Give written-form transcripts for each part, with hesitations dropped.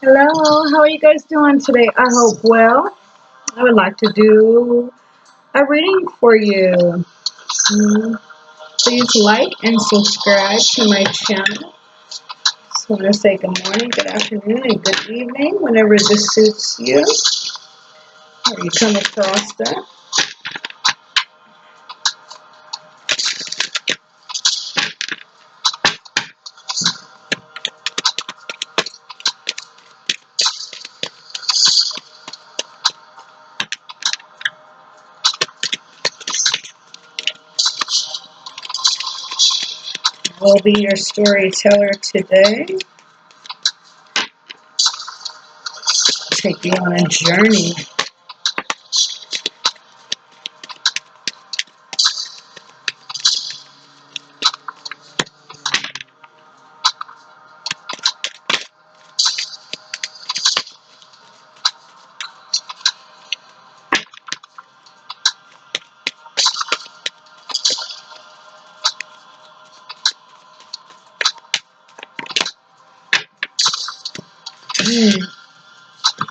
Hello, how are you guys doing today? I hope well. I would like to do a reading for you. Please like and subscribe to my channel. Just want to say good morning, good afternoon, and good evening whenever this suits you or you come across that. I will be your storyteller today. Take you on a journey.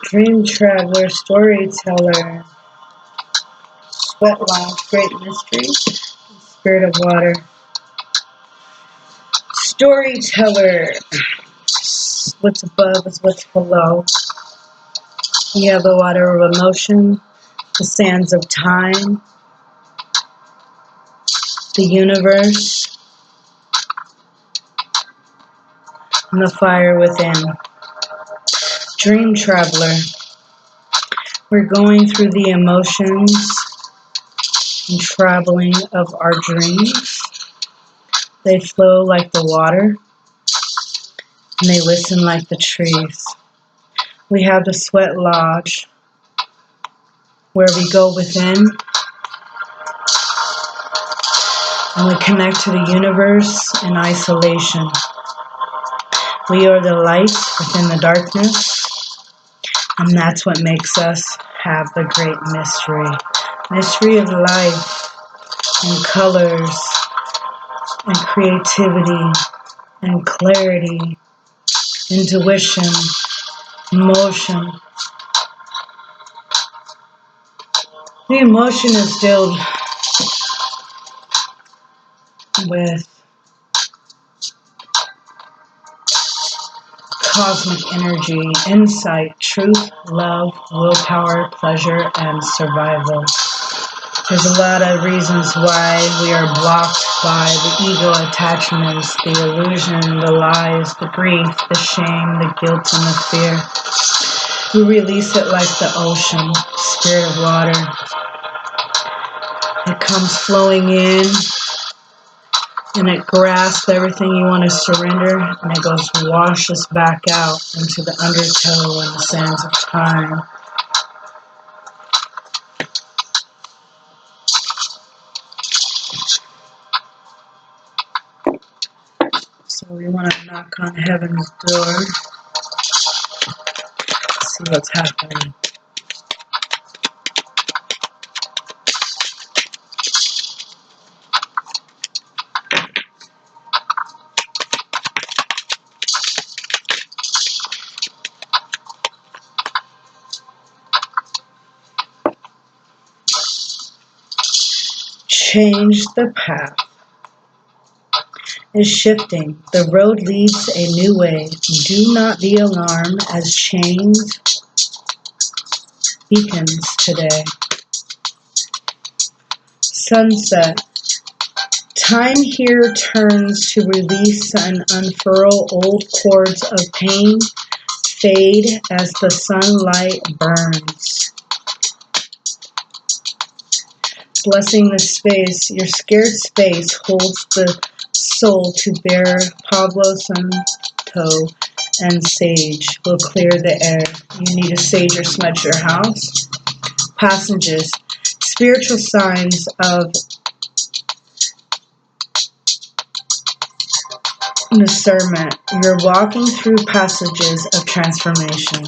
Dream traveler, storyteller, sweat lodge, great mystery, spirit of water. Storyteller. What's above is what's below. You have the water of emotion, the sands of time, the universe, and the fire within. Dream traveler. We're going through the emotions and traveling of our dreams. They flow like the water, and they listen like the trees. We have the sweat lodge, where we go within and we connect to the universe in isolation. We are the light within the darkness, and that's what makes us have the great mystery. Mystery of life and colors and creativity and clarity, intuition, emotion. The emotion is filled with cosmic energy, insight, truth, love, willpower, pleasure, and survival. There's a lot of reasons why we are blocked by the ego attachments, the illusion, the lies, the grief, the shame, the guilt, and the fear. We release it like the ocean, spirit of water. It comes flowing in, and it grasps everything you want to surrender, and it goes washes back out into the undertow and the sands of time. So we want to knock on heaven's door, see what's happening. Change the path is shifting. The road leads a new way. Do not be alarmed as change beacons today. Sunset. Time here turns to release and unfurl old cords of pain, fade as the sunlight burns. Blessing the space, your scared space holds the soul to bear. Pablo Santo and sage will clear the air. You need a sage or smudge your house. Passages, spiritual signs of discernment. You're walking through passages of transformation.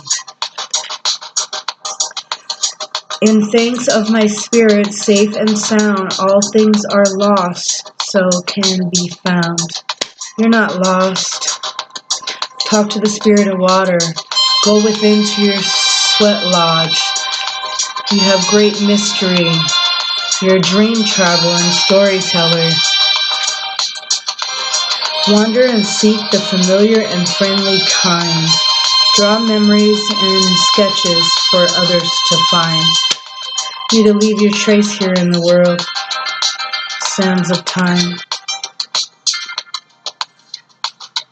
In thanks of my spirit, safe and sound, all things are lost, so can be found. You're not lost. Talk to the spirit of water. Go within to your sweat lodge. You have great mystery. You're a dream traveler and storyteller. Wander and seek the familiar and friendly kind. Draw memories and sketches for others to find. You to leave your trace here in the world. Sands of time.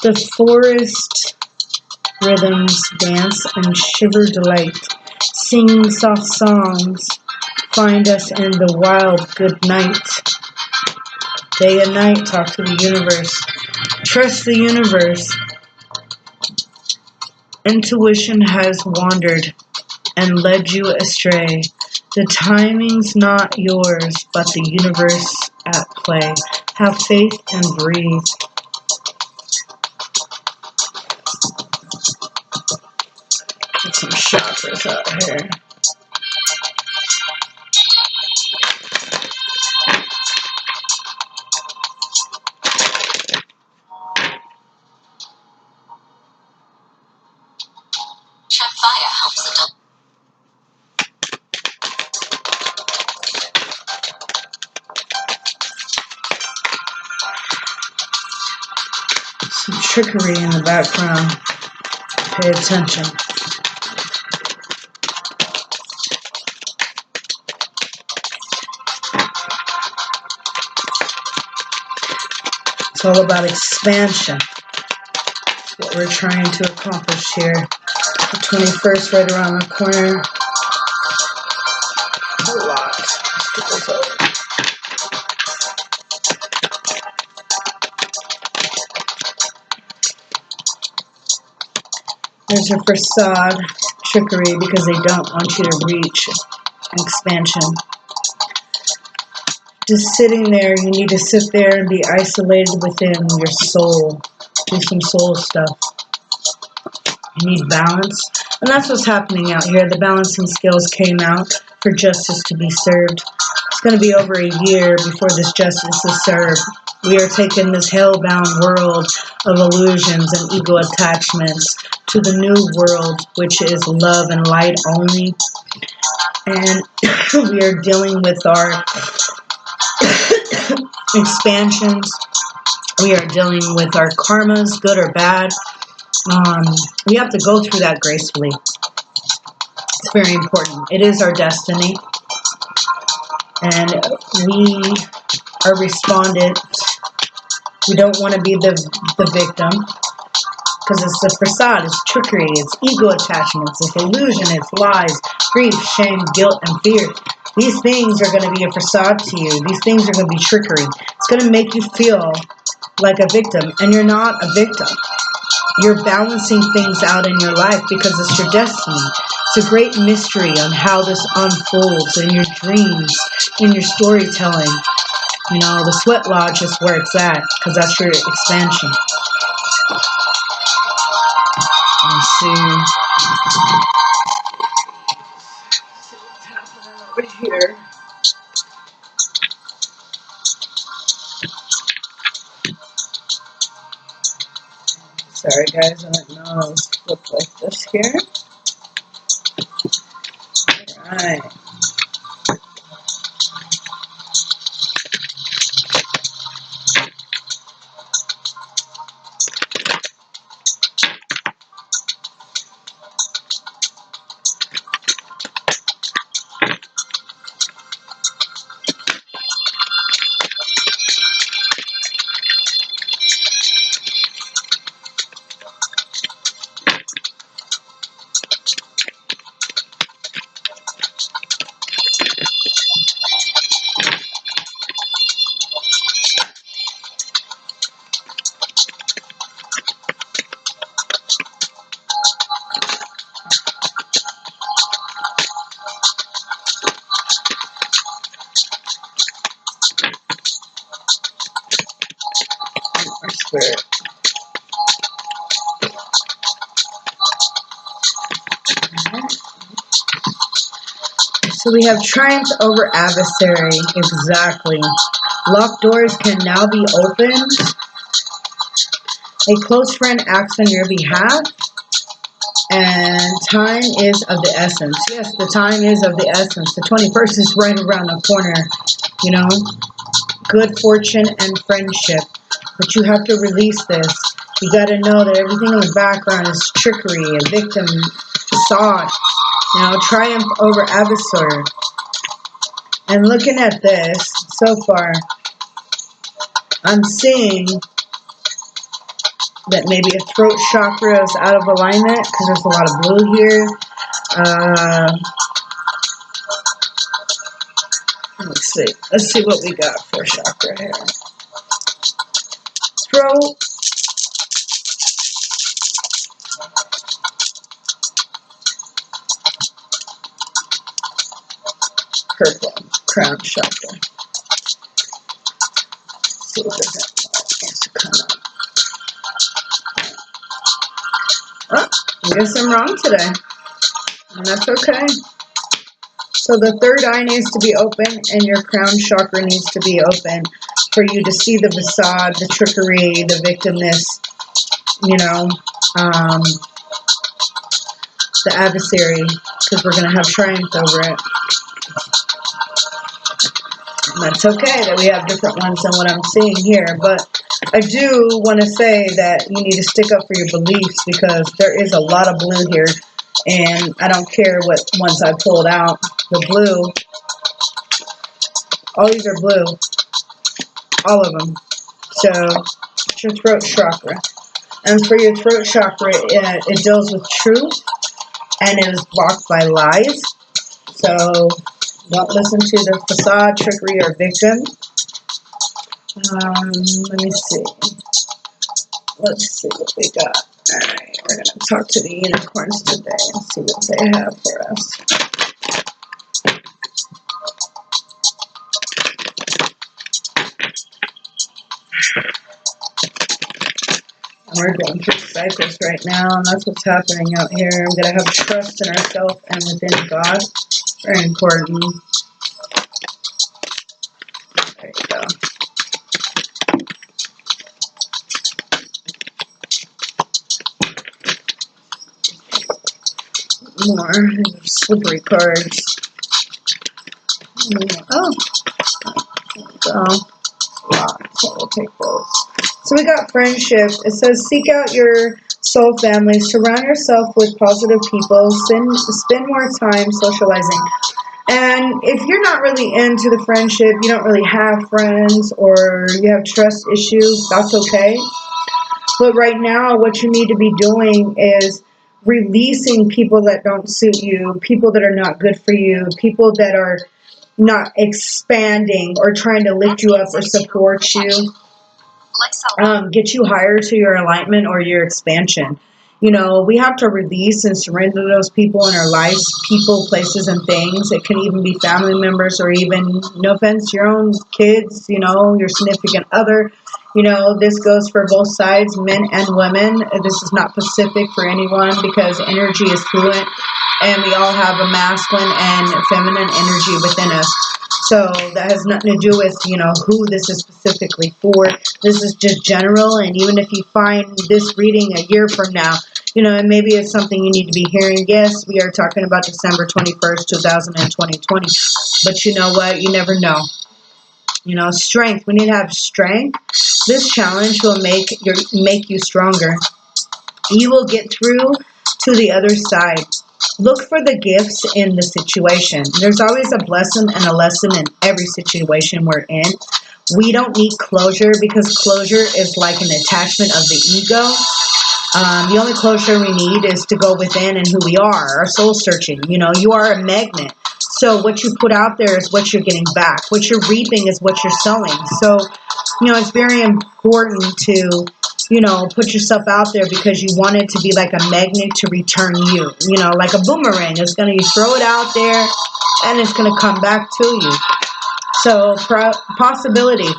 The forest rhythms dance and shiver delight. Singing soft songs. Find us in the wild good night. Day and night, talk to the universe. Trust the universe. Intuition has wandered and led you astray. The timing's not yours, but the universe at play. Have faith and breathe. Get some chakras out here. Some trickery in the background. Pay attention. It's all about expansion. That's what we're trying to accomplish here. The 21st right around the corner. A lot. Let's get this over. There's your facade trickery because they don't want you to reach expansion. Just sitting there, you need to sit there and be isolated within your soul. Do some soul stuff. You need balance. And that's what's happening out here. The balancing scales came out for justice to be served. It's going to be over a year before this justice is served. We are taking this hell-bound world of illusions and ego attachments to the new world, which is love and light only. And we are dealing with our expansions. We are dealing with our karmas, good or bad. We have to go through that gracefully. It's very important. It is our destiny. And we are respondent. We don't want to be the victim. Because it's the facade, it's trickery, it's ego attachments, it's illusion, it's lies, grief, shame, guilt, and fear. These things are going to be a facade to you. These things are going to be trickery. It's going to make you feel like a victim, and you're not a victim. You're balancing things out in your life because it's your destiny. It's a great mystery on how this unfolds in your dreams, in your storytelling. You know, the sweat lodge is where it's at because that's your expansion. Let's see. Over here. Sorry guys, I don't know how to look like this here. Alright. Spirit. So we have triumph over adversary. Exactly. Locked doors can now be opened. A close friend acts on your behalf. And time is of the essence. Yes, the time is of the essence. The 21st is right around the corner, you know. Good fortune and friendship. But you have to release this. You got to know that everything in the background is trickery, a victim, facade, you know, triumph over adversary. And looking at this so far, I'm seeing that maybe a throat chakra is out of alignment because there's a lot of blue here. Let's see. Let's see what we got for chakra here. Throat. Purple. Crown chakra. Let's see what has to come up. Oh, I guess I'm wrong today. And that's okay. So the third eye needs to be open and your crown chakra needs to be open for you to see the facade, the trickery, the victimness, you know, the adversary, because we're going to have triumph over it. And that's okay that we have different ones than what I'm seeing here, but I do want to say that you need to stick up for your beliefs because there is a lot of blue here, and I don't care what ones I pulled out. The blue, all these are blue, all of them. So it's your throat chakra. And for your throat chakra, it deals with truth, and it is blocked by lies. So don't listen to the facade, trickery, or victim. Let me see. Let's see what we got. Alright, we're going to talk to the unicorns today and see what they have for us. And we're going through cycles right now, and that's what's happening out here. I'm going to have trust in ourselves and within God. Very important. There you go. More slippery cards. Oh, so we'll take those. So we got friendship. It says seek out your soul family, surround yourself with positive people, spend more time socializing. And if you're not really into the friendship, you don't really have friends, or you have trust issues, that's okay. But right now, what you need to be doing is releasing people that don't suit you, people that are not good for you, people that are not expanding or trying to lift you up or support you, get you higher to your alignment or your expansion. You know, we have to release and surrender those people in our lives, people, places, and things. It can even be family members or even, no offense, your own kids, you know, your significant other. You know, this goes for both sides, men and women. This is not specific for anyone because energy is fluent and we all have a masculine and feminine energy within us. So that has nothing to do with, you know, who this is specifically for. This is just general, and even if you find this reading a year from now, you know, and maybe it's something you need to be hearing. Yes, we are talking about December 21st, 2020. But you know what? You never know. You know, strength. We need to have strength. This challenge will make you stronger. You will get through to the other side. Look for the gifts in the situation. There's always a blessing and a lesson in every situation we're in. We don't need closure because closure is like an attachment of the ego. The only closure we need is to go within and who we are, our soul searching. You know, you are a magnet. So what you put out there is what you're getting back. What you're reaping is what you're sowing. So, you know, it's very important to, you know, put yourself out there because you want it to be like a magnet to return you. You know, like a boomerang. It's going to, you throw it out there and it's going to come back to you. So, possibility.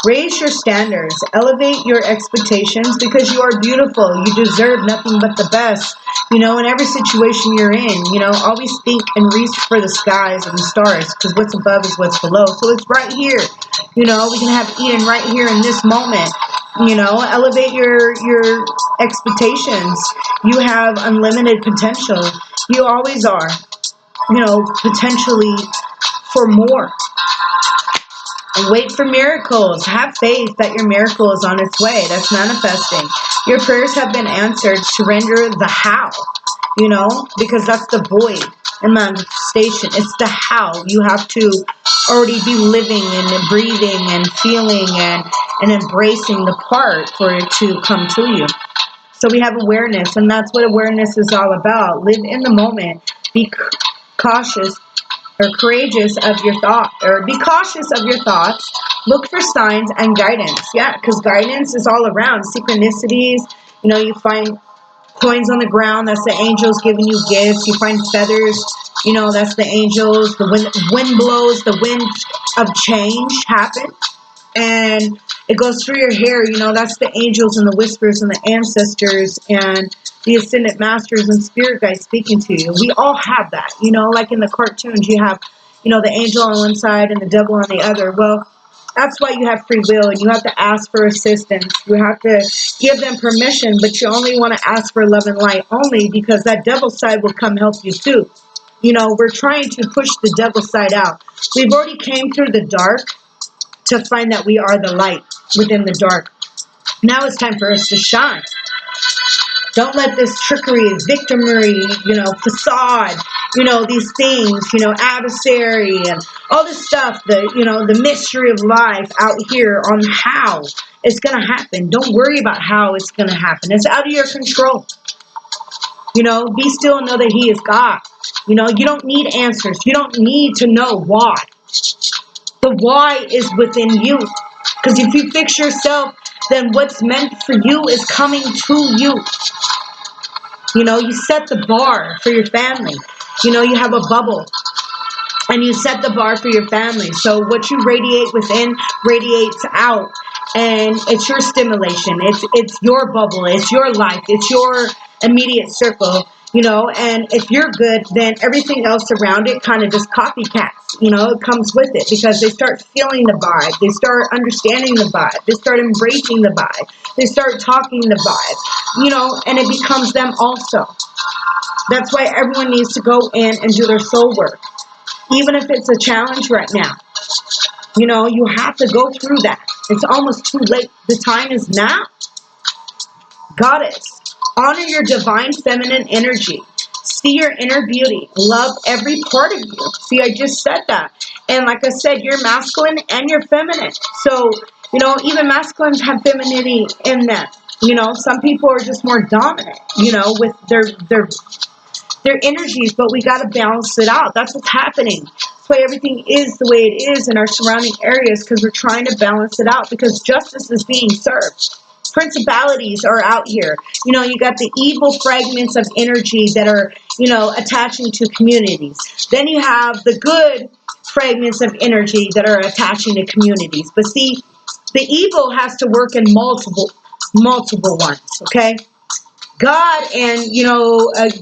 Raise your standards. Elevate your expectations because you are beautiful. You deserve nothing but the best. You know, in every situation you're in, you know, always think and reach for the skies and the stars because what's above is what's below. So it's right here. You know, we can have Eden right here in this moment. Elevate your expectations. You have unlimited potential. You always are, potentially for more. Wait for miracles. Have faith that your miracle is on its way. That's manifesting. Your prayers have been answered. Surrender the how, because that's the void in manifestation. It's the how. You have to already be living and breathing and feeling and embracing the part for it to come to you. So we have awareness, and that's what awareness is all about. Live in the moment. Be cautious or courageous of your thought, or be cautious of your thoughts. Look for signs and guidance. Yeah, because guidance is all around. Synchronicities. You find coins on the ground. That's the angels giving you gifts. You find feathers. That's the angels. The wind blows. The wind of change happens. And it goes through your hair. That's the angels and the whispers and the ancestors and the ascended masters and spirit guides speaking to you. We all have that. Like in the cartoons, you have, the angel on one side and the devil on the other. Well, that's why you have free will, and you have to ask for assistance. You have to give them permission, but you only want to ask for love and light only, because that devil side will come help you too. We're trying to push the devil side out. We've already came through the dark to find that we are the light within the dark. Now it's time for us to shine. Don't let this trickery, victimry, facade, these things, adversary and all this stuff, the mystery of life out here on how it's going to happen. Don't worry about how it's going to happen. It's out of your control. Be still and know that He is God. You don't need answers. You don't need to know why. The why is within you. Because if you fix yourself, then what's meant for you is coming to you. You set the bar for your family. You have a bubble. And you set the bar for your family. So what you radiate within radiates out. And it's your stimulation. It's your bubble. It's your life. It's your immediate circle. And if you're good, then everything else around it kind of just copycats. It comes with it, because they start feeling the vibe. They start understanding the vibe. They start embracing the vibe. They start talking the vibe, and it becomes them also. That's why everyone needs to go in and do their soul work. Even if it's a challenge right now, you have to go through that. It's almost too late. The time is now. Goddess, honor your divine feminine energy. See your inner beauty. Love every part of you. See, I just said that. And like I said, you're masculine and you're feminine. So, even masculines have femininity in them. Some people are just more dominant, with their energies, but we got to balance it out. That's what's happening. That's why everything is the way it is in our surrounding areas, because we're trying to balance it out, because justice is being served. Principalities are out here. You got the evil fragments of energy that are, attaching to communities. Then you have the good fragments of energy that are attaching to communities. But see, the evil has to work in multiple ones, okay? God and,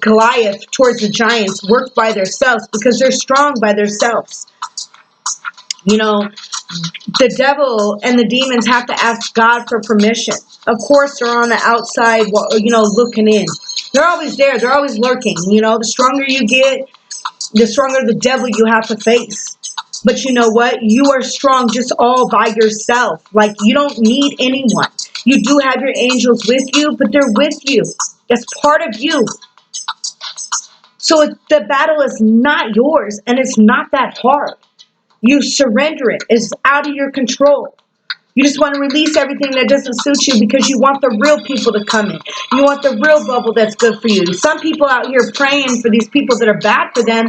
Goliath towards the giants work by themselves, because they're strong by themselves. The devil and the demons have to ask God for permission. Of course, they're on the outside, looking in. They're always there. They're always lurking. The stronger you get, the stronger the devil you have to face. But you know what? You are strong just all by yourself. Like, you don't need anyone. You do have your angels with you, but they're with you. That's part of you. So the battle is not yours, and it's not that hard. You surrender it. It's out of your control. You just want to release everything that doesn't suit you, because you want the real people to come in. You want the real bubble that's good for you. Some people out here praying for these people that are bad for them,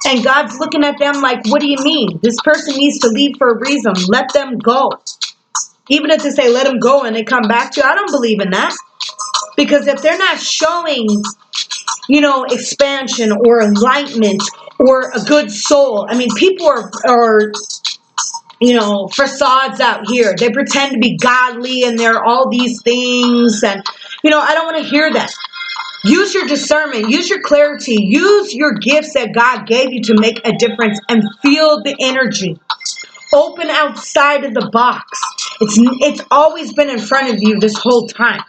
and God's looking at them like, what do you mean? This person needs to leave for a reason. Let them go. Even if they say let them go and they come back to you, I don't believe in that. Because if they're not showing, expansion or enlightenment or a good soul. I mean, people are facades out here. They pretend to be godly and they're all these things. And, I don't want to hear that. Use your discernment. Use your clarity. Use your gifts that God gave you to make a difference, and feel the energy. Open outside of the box. It's always been in front of you this whole time.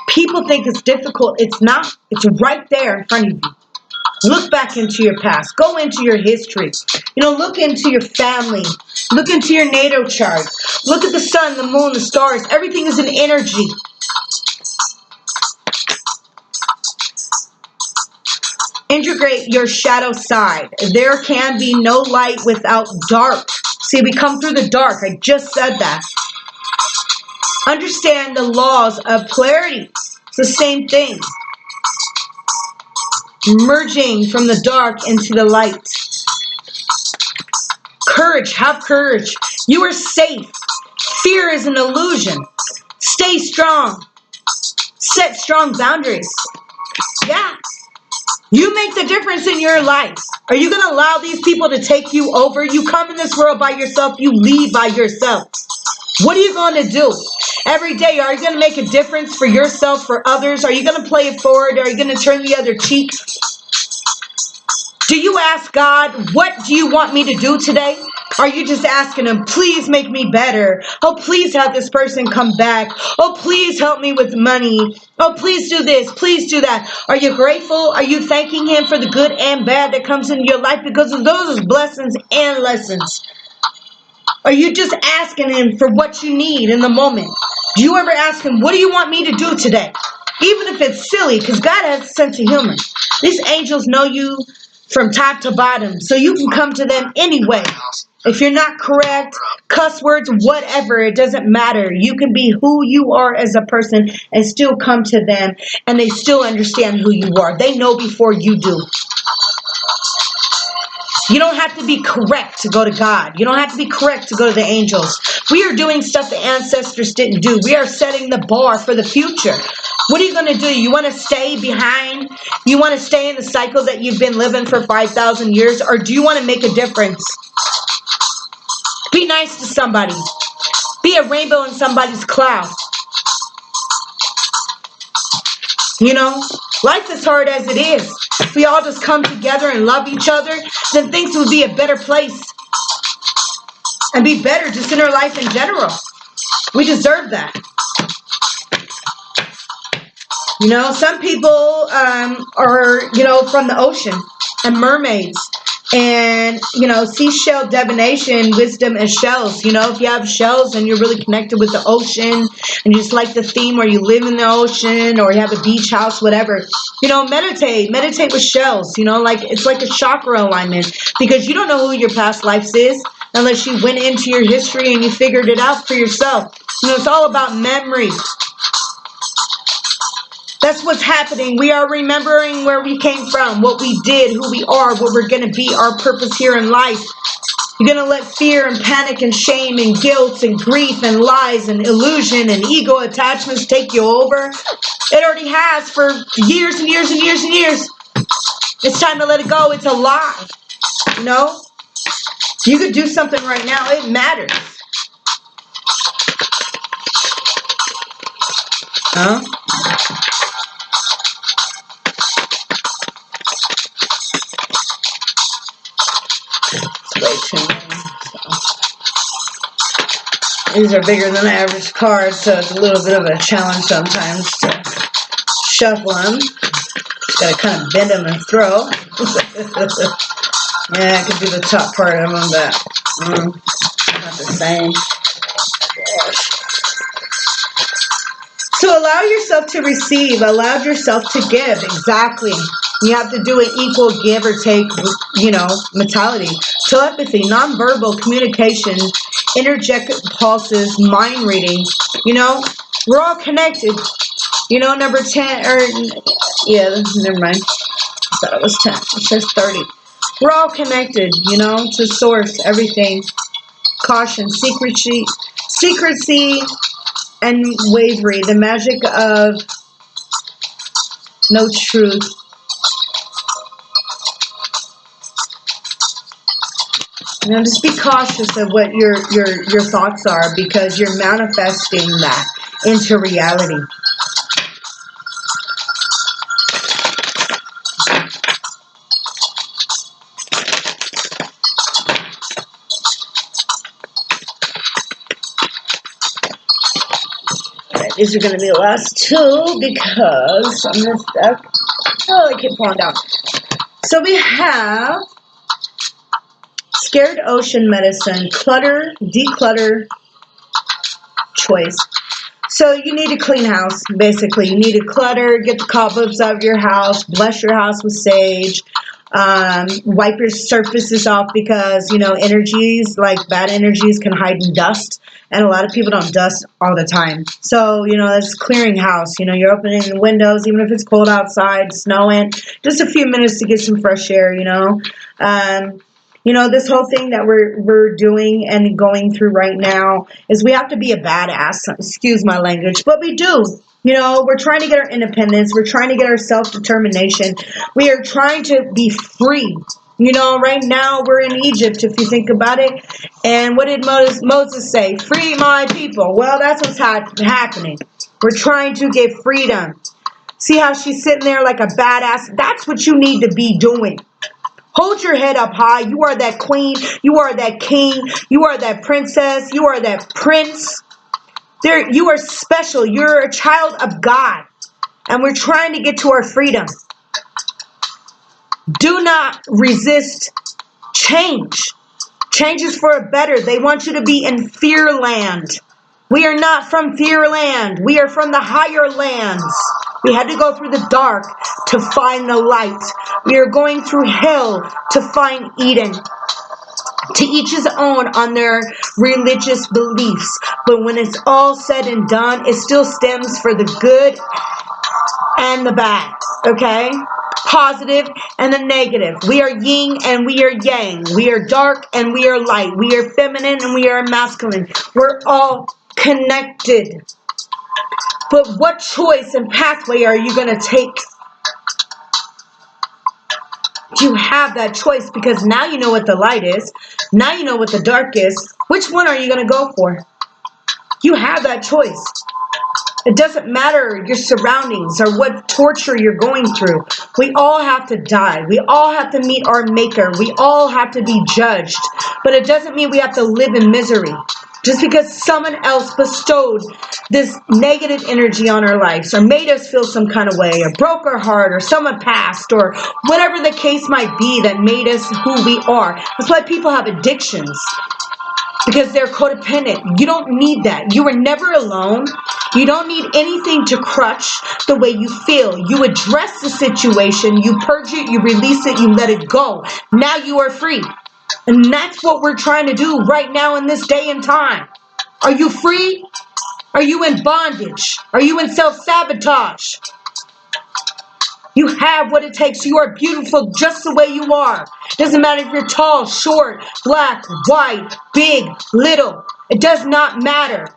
People think it's difficult. It's not. It's right there in front of you. Look back into your past. Go into your history. Look into your family. Look into your natal chart. Look at the sun, the moon, the stars. Everything is an energy. Integrate your shadow side. There can be no light without dark. See, we come through the dark. I just said that. Understand the laws of polarity. It's the same thing. Merging from the dark into the light. Courage. Have courage. You are safe. Fear is an illusion. Stay strong. Set strong boundaries. Yeah. You make the difference in your life. Are you going to allow these people to take you over? You come in this world by yourself. You leave by yourself. What are you going to do? Every day, are you going to make a difference for yourself, for others? Are you going to play it forward? Are you going to turn the other cheek? Do you ask God, what do you want me to do today? Are you just asking him, please make me better? Oh, please have this person come back. Oh, please help me with money. Oh, please do this. Please do that. Are you grateful? Are you thanking him for the good and bad that comes into your life? Because of those blessings and lessons. Are you just asking him for what you need in the moment? Do you ever ask him, what do you want me to do today? Even if it's silly, because God has a sense of humor. These angels know you from top to bottom, so you can come to them anyway. If you're not correct, cuss words, whatever, it doesn't matter. You can be who you are as a person and still come to them, and they still understand who you are. They know before you do. You don't have to be correct to go to God. You don't have to be correct to go to the angels. We are doing stuff the ancestors didn't do. We are setting the bar for the future. What are you going to do? You want to stay behind? You want to stay in the cycle that you've been living for 5,000 years? Or do you want to make a difference? Be nice to somebody. Be a rainbow in somebody's cloud. Life is hard as it is. If we all just come together and love each other, then things would be a better place. And be better just in our life in general. We deserve that. Some people are, from the ocean and mermaids. And, seashell divination, wisdom and shells. If you have shells and you're really connected with the ocean and you just like the theme or you live in the ocean or you have a beach house, whatever, meditate with shells, it's like a chakra alignment because you don't know who your past lives is unless you went into your history and you figured it out for yourself. It's all about memory. That's what's happening. We are remembering where we came from, what we did, who we are, what we're going to be, our purpose here in life. You're going to let fear and panic and shame and guilt and grief and lies and illusion and ego attachments take you over. It already has for years and years and years and years. It's time to let it go. It's a lie. You could do something right now. It matters. Huh? Way too many. These are bigger than the average card, so it's a little bit of a challenge sometimes to shuffle them. Gotta kind of bend them and throw. Yeah, I could do the top part of them, but not the same. Gosh. So allow yourself to receive. Allow yourself to give. Exactly. You have to do an equal give or take, mentality. Telepathy, nonverbal communication, energetic pulses, mind reading. We're all connected. Number 10, never mind. I thought it was 10. It says 30. We're all connected, to source, everything. Caution, secrecy, and wavery, the magic of no truth. Just be cautious of what your thoughts are because you're manifesting that into reality. these are going to be the last two because I'm going to stuck. Oh, I keep falling down. So we have Scared Ocean Medicine, Clutter, Declutter, Choice. So you need a clean house, basically. You need to clutter, get the cobwebs out of your house, bless your house with sage, wipe your surfaces off because, you know, energies, like bad energies, can hide in dust. And a lot of people don't dust all the time. So, you know, that's clearing house. You know, you're opening the windows, even if it's cold outside, snowing, just a few minutes to get some fresh air, you know. You know, this whole thing that we're doing and going through right now is we have to be a badass. Excuse my language, but we do. You know, we're trying to get our independence. We're trying to get our self-determination. We are trying to be free. You know, right now we're in Egypt, if you think about it. And what did Moses say? Free my people. Well, that's what's happening. We're trying to get freedom. See how she's sitting there like a badass? That's what you need to be doing. Hold your head up high. You are that queen. You are that king. You are that princess. You are that prince. You are special. You're a child of God. And we're trying to get to our freedom. Do not resist change. Change is for a better. They want you to be in fear land. We are not from fear land. We are from the higher lands. We had to go through the dark to find the light. We are going through hell to find Eden. To each his own on their religious beliefs. But when it's all said and done, it still stems for the good and the bad. Okay? Positive and the negative. We are yin and we are yang. We are dark and we are light. We are feminine and we are masculine. We're all connected. But what choice and pathway are you going to take? You have that choice because now you know what the light is. Now you know what the dark is. Which one are you going to go for? You have that choice. It doesn't matter your surroundings or what torture you're going through. We all have to die. We all have to meet our maker. We all have to be judged. But it doesn't mean we have to live in misery. Just because someone else bestowed this negative energy on our lives or made us feel some kind of way or broke our heart or someone passed or whatever the case might be that made us who we are. That's why people have addictions. Because they're codependent. You don't need that. You were never alone. You don't need anything to crutch the way you feel. You address the situation, you purge it, you release it, you let it go. Now you are free. And that's what we're trying to do right now in this day and time. Are you free? Are you in bondage? Are you in self-sabotage? You have what it takes. You are beautiful just the way you are. Doesn't matter if you're tall, short, black, white, big, little. It does not matter.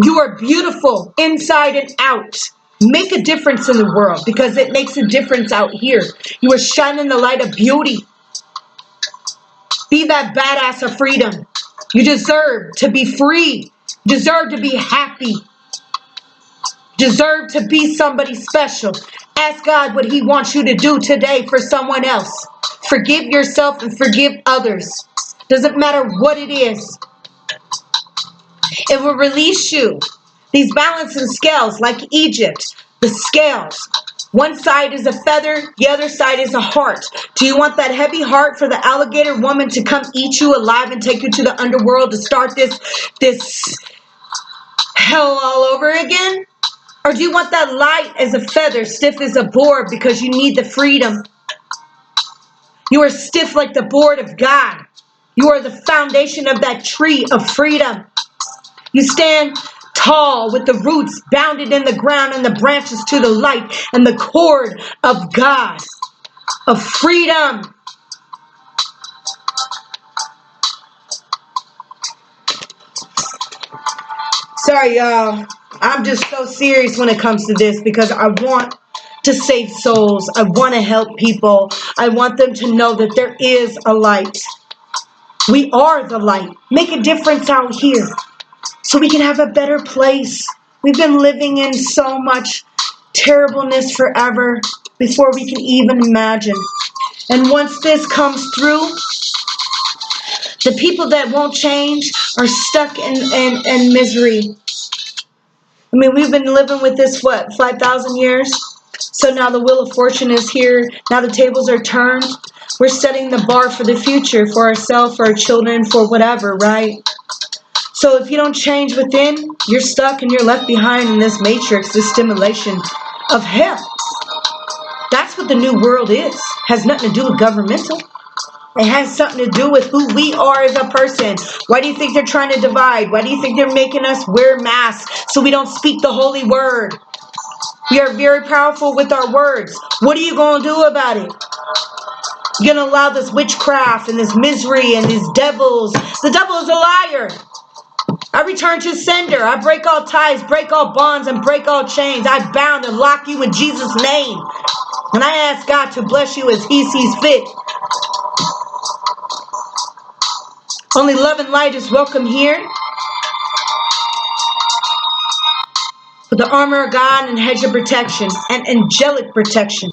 You are beautiful inside and out. Make a difference in the world because it makes a difference out here. You are shining the light of beauty. Be that badass of freedom. You deserve to be free. You deserve to be happy. You deserve to be somebody special. Ask God what He wants you to do today for someone else. Forgive yourself and forgive others. Doesn't matter what it is. It will release you. These balancing scales, like Egypt, the scales. One side is a feather, the other side is a heart. Do you want that heavy heart for the alligator woman to come eat you alive and take you to the underworld to start this hell all over again? Or do you want that light as a feather, stiff as a board because you need the freedom? You are stiff like the board of God. You are the foundation of that tree of freedom. You stand tall with the roots bounded in the ground and the branches to the light and the cord of God, of freedom. Sorry, y'all. I'm just so serious when it comes to this because I want to save souls. I want to help people. I want them to know that there is a light. We are the light. Make a difference out here so we can have a better place. We've been living in so much terribleness forever before we can even imagine. And once this comes through, the people that won't change are stuck in misery. I mean, we've been living with this, what, 5,000 years? So now the wheel of fortune is here. Now the tables are turned. We're setting the bar for the future, for ourselves, for our children, for whatever, right? So if you don't change within, you're stuck and you're left behind in this matrix, this stimulation of hell. That's what the new world is. Has nothing to do with governmental. It has something to do with who we are as a person. Why do you think they're trying to divide? Why do you think they're making us wear masks so we don't speak the holy word? We are very powerful with our words. What are you going to do about it? You're going to allow this witchcraft and this misery and these devils. The devil is a liar. I return to sender. I break all ties, break all bonds, and break all chains. I bound and lock you in Jesus' name. And I ask God to bless you as He sees fit. Only love and light is welcome here. With the armor of God and hedge of protection and angelic protection.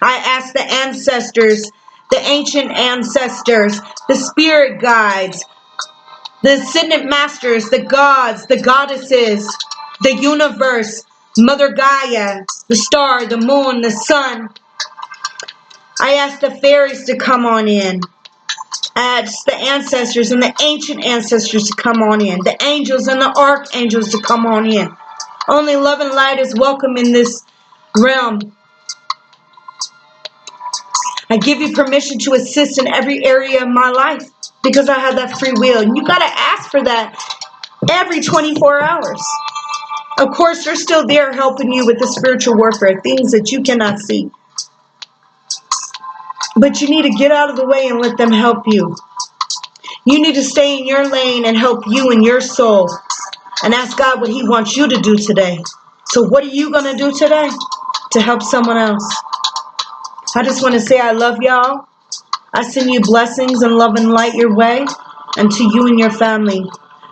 I ask the ancestors, the ancient ancestors, the spirit guides, the ascendant masters, the gods, the goddesses, the universe, Mother Gaia, the star, the moon, the sun. I ask the fairies to come on in. I ask the ancestors and the ancient ancestors to come on in. The angels and the archangels to come on in. Only love and light is welcome in this realm. I give you permission to assist in every area of my life because I have that free will. And you got to ask for that every 24 hours. Of course, they're still there helping you with the spiritual warfare, things that you cannot see. But you need to get out of the way and let them help you. You need to stay in your lane and help you in your soul and ask God what He wants you to do today. So what are you going to do today to help someone else? I just want to say I love y'all. I send you blessings and love and light your way and to you and your family.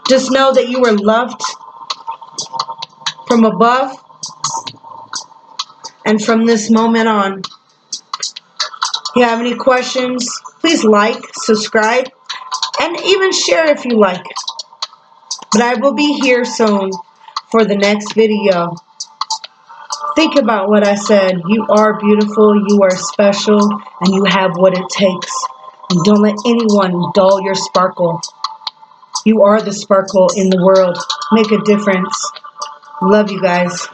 Just know that you are loved from above and from this moment on. If you have any questions, please like, subscribe, and even share if you like. But I will be here soon for the next video. Think about what I said. You are beautiful, you are special, and you have what it takes. And don't let anyone dull your sparkle. You are the sparkle in the world. Make a difference. Love you guys.